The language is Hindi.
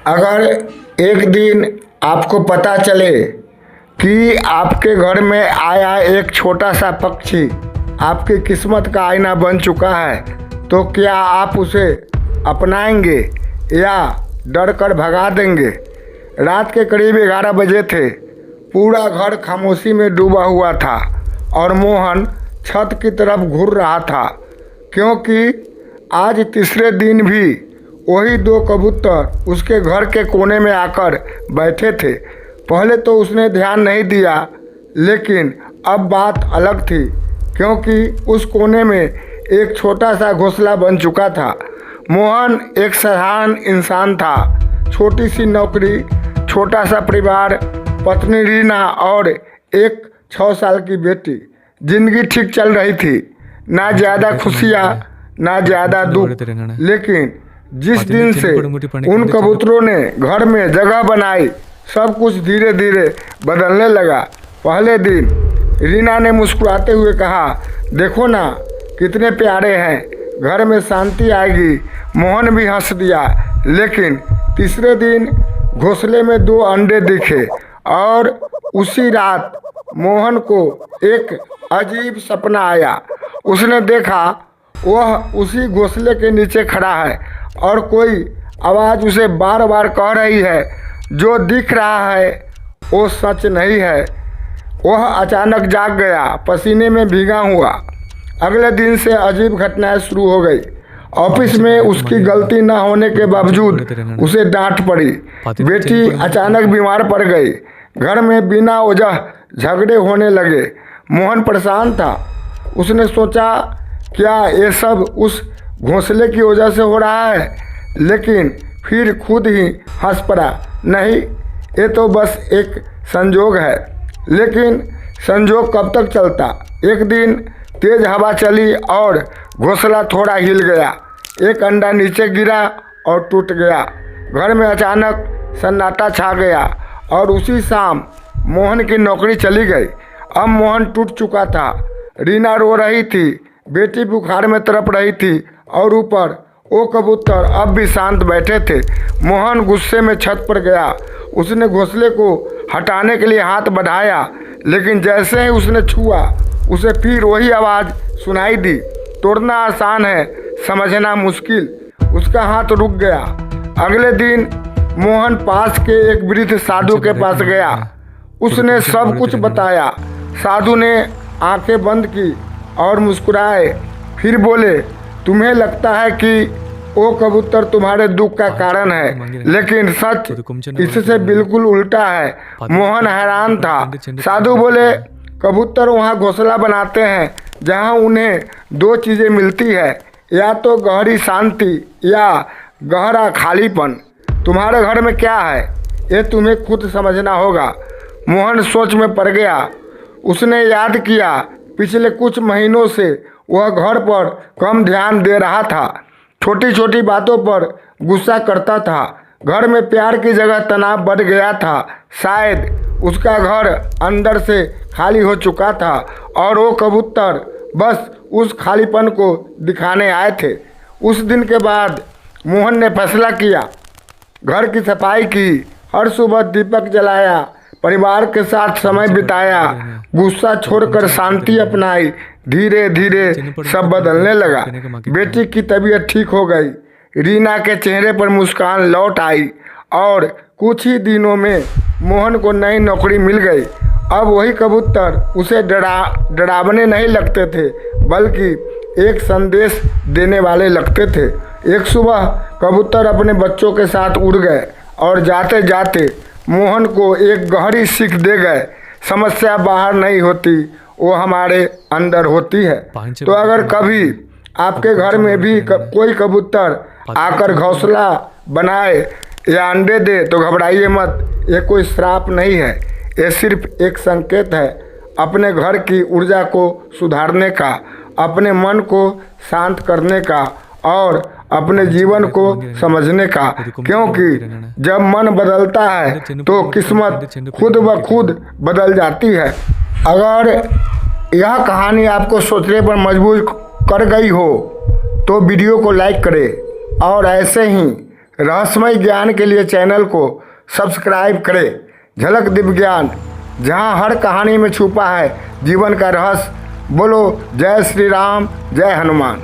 अगर एक दिन आपको पता चले कि आपके घर में आया एक छोटा सा पक्षी आपकी किस्मत का आईना बन चुका है, तो क्या आप उसे अपनाएंगे या डर कर भगा देंगे? रात के करीब 11 बजे थे। पूरा घर खामोशी में डूबा हुआ था और मोहन छत की तरफ घूर रहा था, क्योंकि आज तीसरे दिन भी वही 2 कबूतर उसके घर के कोने में आकर बैठे थे। पहले तो उसने ध्यान नहीं दिया, लेकिन अब बात अलग थी, क्योंकि उस कोने में एक छोटा सा घोंसला बन चुका था। मोहन एक साधारण इंसान था। छोटी सी नौकरी, छोटा सा परिवार, पत्नी रीना और एक 6 साल की बेटी। जिंदगी ठीक चल रही थी, ना ज़्यादा खुशियाँ ना ज़्यादा दुख। लेकिन जिस दिन से उन कबूतरों ने घर में जगह बनाई, सब कुछ धीरे धीरे बदलने लगा। पहले दिन रीना ने मुस्कुराते हुए कहा, देखो ना कितने प्यारे हैं, घर में शांति आएगी। मोहन भी हंस दिया। लेकिन तीसरे दिन घोंसले में 2 अंडे दिखे और उसी रात मोहन को एक अजीब सपना आया। उसने देखा वह उसी घोंसले के नीचे खड़ा है और कोई आवाज़ उसे बार बार कह रही है, जो दिख रहा है वो सच नहीं है। वह अचानक जाग गया, पसीने में भीगा हुआ। अगले दिन से अजीब घटनाएं शुरू हो गई। ऑफिस में उसकी गलती न होने के बावजूद उसे डांट पड़ी। बेटी अचानक बीमार पड़ गई। घर में बिना वजह झगड़े होने लगे। मोहन परेशान था। उसने सोचा, क्या ये सब उस घोंसले की वजह से हो रहा है? लेकिन फिर खुद ही हंस पड़ा, नहीं, ये तो बस एक संजोग है। लेकिन संजोग कब तक चलता? एक दिन तेज हवा चली और घोंसला थोड़ा हिल गया। एक अंडा नीचे गिरा और टूट गया। घर में अचानक सन्नाटा छा गया और उसी शाम मोहन की नौकरी चली गई। अब मोहन टूट चुका था। रीना रो रही थी, बेटी बुखार में तड़प रही थी और ऊपर वो कबूतर अब भी शांत बैठे थे। मोहन गुस्से में छत पर गया। उसने घोंसले को हटाने के लिए हाथ बढ़ाया, लेकिन जैसे ही उसने छुआ, उसे फिर वही आवाज़ सुनाई दी। तोड़ना आसान है, समझना मुश्किल। उसका हाथ रुक गया। अगले दिन मोहन पास के एक वृद्ध साधु के पास गया। उसने सब कुछ बताया। साधु ने आंखें बंद की और मुस्कुराए, फिर बोले, तुम्हें लगता है कि वो कबूतर तुम्हारे दुख का कारण है, लेकिन सच इससे बिल्कुल उल्टा है। मोहन हैरान था। साधु बोले, कबूतर वहाँ घोंसला बनाते हैं जहाँ उन्हें 2 चीज़ें मिलती है, या तो गहरी शांति या गहरा खालीपन। तुम्हारे घर में क्या है, ये तुम्हें खुद समझना होगा। मोहन सोच में पड़ गया। उसने याद किया, पिछले कुछ महीनों से वह घर पर कम ध्यान दे रहा था। छोटी छोटी बातों पर गुस्सा करता था। घर में प्यार की जगह तनाव बढ़ गया था। शायद उसका घर अंदर से खाली हो चुका था और वो कबूतर बस उस खालीपन को दिखाने आए थे। उस दिन के बाद मोहन ने फैसला किया, घर की सफाई की, हर सुबह दीपक जलाया, परिवार के साथ समय बिताया, गुस्सा छोड़कर शांति अपनाई। धीरे धीरे सब बदलने लगा। बेटी की तबीयत ठीक हो गई। रीना के चेहरे पर मुस्कान लौट आई और कुछ ही दिनों में मोहन को नई नौकरी मिल गई। अब वही कबूतर उसे डरावने नहीं लगते थे, बल्कि एक संदेश देने वाले लगते थे। एक सुबह कबूतर अपने बच्चों के साथ उड़ गए और जाते जाते मोहन को एक गहरी सीख दे गए, समस्या बाहर नहीं होती, वो हमारे अंदर होती है। तो अगर कभी आपके घर में भी कोई कबूतर आकर घोंसला बनाए या अंडे दे, तो घबराइए मत। ये कोई श्राप नहीं है, ये सिर्फ एक संकेत है अपने घर की ऊर्जा को सुधारने का, अपने मन को शांत करने का और अपने जीवन को समझने का। क्योंकि जब मन बदलता है तो किस्मत खुद ब खुद बदल जाती है। अगर यह कहानी आपको सोचने पर मजबूर कर गई हो तो वीडियो को लाइक करें और ऐसे ही रहस्यमय ज्ञान के लिए चैनल को सब्सक्राइब करें। झलक दिव्य ज्ञान, जहां हर कहानी में छुपा है जीवन का रहस्य। बोलो जय श्री राम, जय हनुमान।